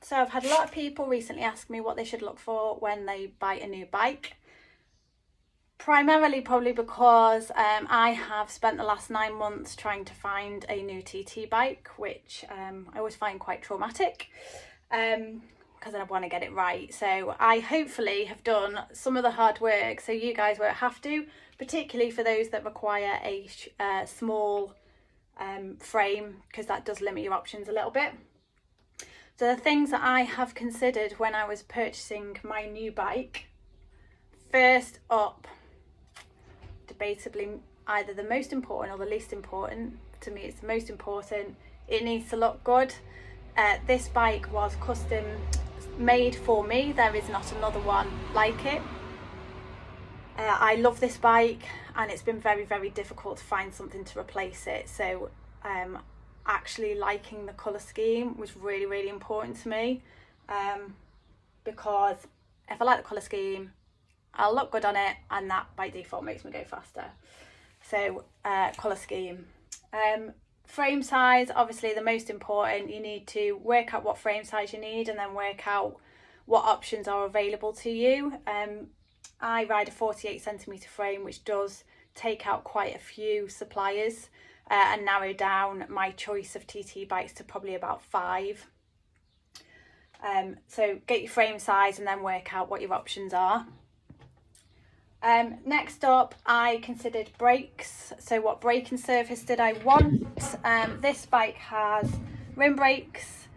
So I've had a lot of people recently ask me what they should look for when they buy a new bike. Primarily probably because I have spent the last 9 months trying to find a new TT bike, which I always find quite traumatic because I want to get it right. So I hopefully have done some of the hard work so you guys won't have to, particularly for those that require a small frame, because that does limit your options a little bit. So the things that I have considered when I was purchasing my new bike, first up, debatably either the most important or the least important. To me, it's the most important. It needs to look good. This bike was custom made for me. There is not another one like it. I love this bike, and it's been very, very difficult to find something to replace it. So actually liking the colour scheme was really, really important to me, because if I like the colour scheme, I'll look good on it, and that by default makes me go faster. So colour scheme. Frame size, obviously the most important. You need to work out what frame size you need and then work out what options are available to you. I ride a 48cm frame, which does take out quite a few suppliers and narrow down my choice of TT bikes to probably about 5. So get your frame size and then work out what your options are. Next up, I considered brakes. So what braking surface did I want? This bike has rim brakes.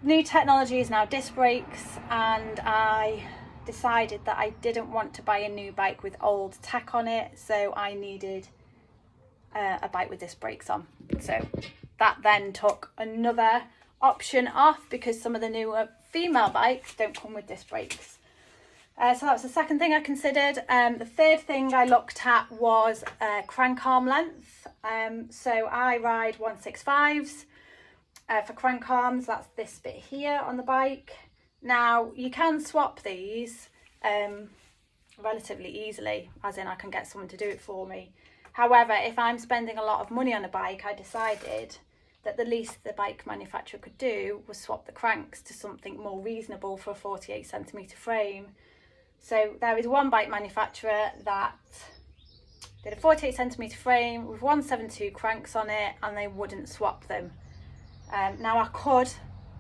New technology is now disc brakes, and I decided that I didn't want to buy a new bike with old tech on it, so I needed a bike with disc brakes on. So that then took another option off, because some of the newer female bikes don't come with disc brakes. So that was the second thing I considered. The third thing I looked at was crank arm length. So I ride 165s. For crank arms, that's this bit here on the bike. Now, you can swap these relatively easily, as in I can get someone to do it for me. However, if I'm spending a lot of money on a bike, I decided that the least the bike manufacturer could do was swap the cranks to something more reasonable for a 48cm frame. So there is one bike manufacturer that did a 48cm frame with 172 cranks on it, and they wouldn't swap them. Now I could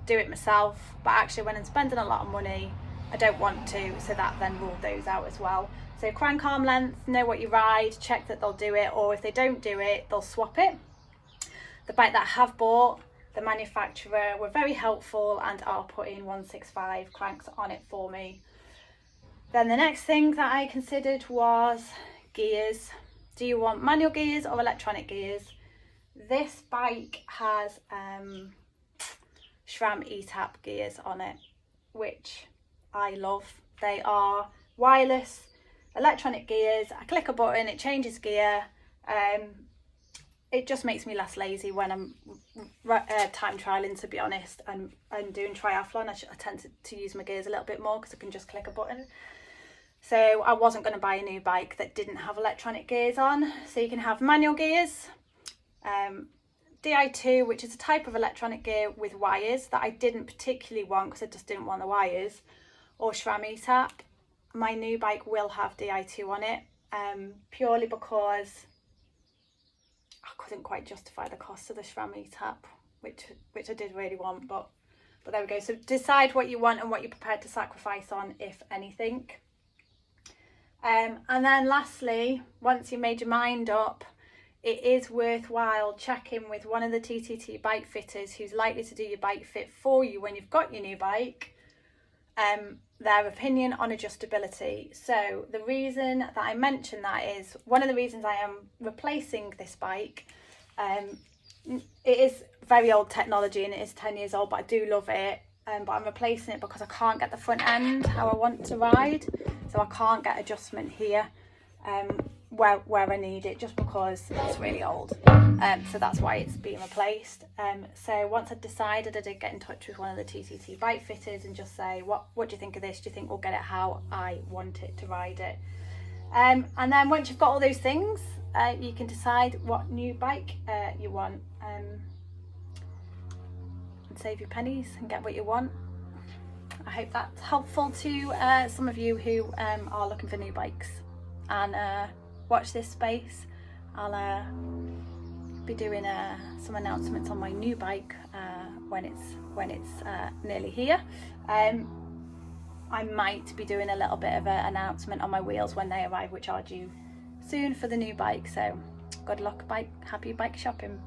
do it myself, but actually when I'm spending a lot of money, I don't want to, so that then ruled those out as well. So crank arm length, know what you ride, check that they'll do it, or if they don't do it, they'll swap it. The bike that I have bought, the manufacturer were very helpful and are putting 165 cranks on it for me. Then the next thing that I considered was gears. Do you want manual gears or electronic gears? This bike has SRAM ETAP gears on it, which I love. They are wireless electronic gears. I click a button, it changes gear. It just makes me less lazy when I'm time trialing, to be honest, and doing triathlon. I tend to use my gears a little bit more because I can just click a button. So I wasn't going to buy a new bike that didn't have electronic gears on. So you can have manual gears, Di2, which is a type of electronic gear with wires that I didn't particularly want because I just didn't want the wires, or SRAM ETAP. My new bike will have Di2 on it, purely because I couldn't quite justify the cost of the SRAM ETAP, which I did really want, but there we go. So decide what you want and what you're prepared to sacrifice on, if anything. And then lastly, once you've made your mind up, it is worthwhile checking with one of the TTT bike fitters who's likely to do your bike fit for you when you've got your new bike, their opinion on adjustability. So the reason that I mention that is one of the reasons I am replacing this bike. It is very old technology and it is 10 years old, but I do love it. But I'm replacing it because I can't get the front end how I want to ride. So I can't get adjustment here where I need it, just because it's really old. So that's why it's being replaced. So once I decided, I did get in touch with one of the TTT bike fitters and just say, what do you think of this? Do you think we'll get it how I want it to ride it? And then once you've got all those things, you can decide what new bike you want, and save your pennies and get what you want. I hope that's helpful to some of you who are looking for new bikes, and watch this space. I'll be doing some announcements on my new bike when it's nearly here. I might be doing a little bit of an announcement on my wheels when they arrive, which are due soon for the new bike. So good luck, happy bike shopping.